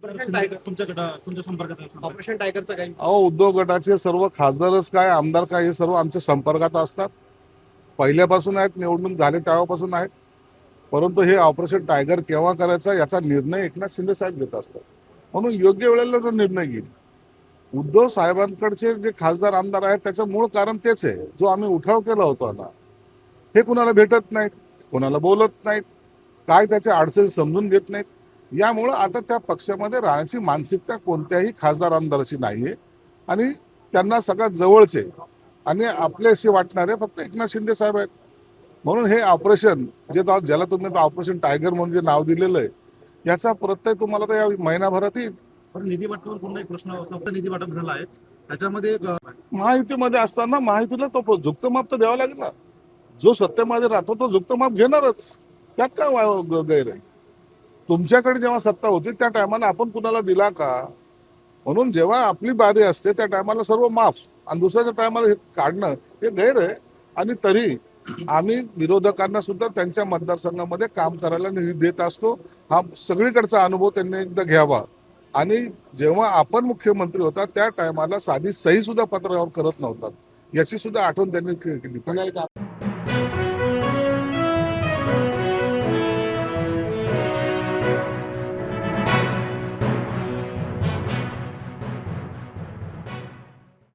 तुमच्या संपर्कात ऑपरेशन टायगरचं काही अहो, उद्धव गटाचे सर्व खासदारच काय आमदार काय हे सर्व आमच्या संपर्कात असतात. पहिल्यापासून आहेत, निवडणूक झाले तेव्हापासून आहेत. परंतु हे ऑपरेशन टायगर केव्हा करायचा याचा निर्णय एकनाथ शिंदे साहेब घेत असतात. म्हणून योग्य वेळेला तो निर्णय घेईल. उद्धव साहेबांकडचे जे खासदार आमदार आहेत त्याचं मूळ कारण तेच आहे, जो आम्ही उठाव केला होता ना, हे कुणाला भेटत नाहीत, कोणाला बोलत नाहीत, काय त्याच्या अडचणी समजून घेत नाहीत. यामुळं आता त्या पक्षामध्ये राहण्याची मानसिकता कोणत्याही खासदार आमदाराची नाहीये आणि त्यांना सगळ्यात जवळचे आणि आपल्याशी वाटणारे फक्त एकनाथ शिंदे साहेब आहेत. म्हणून हे ऑपरेशन ज्याला तुम्ही ऑपरेशन टायगर म्हणून जे नाव दिलेलं आहे, याचा प्रत्यय तुम्हाला तर या महिनाभरात येईल. पण निधी वाटपावर पुन्हा एक प्रश्न, फक्त निधी वाटप झाला आहे त्याच्यामध्ये महायुतीमध्ये असताना महायुतीला तो झुकतं माप तर द्यावा लागेल ना. जो सत्तेमध्ये राहतो तो झुकतं माप घेणारच, त्यात काय गैर आहे. तुमच्याकडे जेव्हा सत्ता होती त्या टायमाला आपण कुणाला दिला का? म्हणून जेव्हा आपली बारी असते त्या टायमाला सर्व माफ आणि दुसऱ्याच्या टायमाला हे काढणं हे गैर आहे. आणि तरी आम्ही विरोधकांना सुद्धा त्यांच्या मतदारसंघामध्ये काम करायला निधी देत असतो. हा सगळीकडचा अनुभव त्यांनी एकदा घ्यावा. आणि जेव्हा आपण मुख्यमंत्री होता त्या टायमाला साधी सही सुद्धा पत्रावर करत नव्हतात, याची सुद्धा आठवण त्यांनी केली.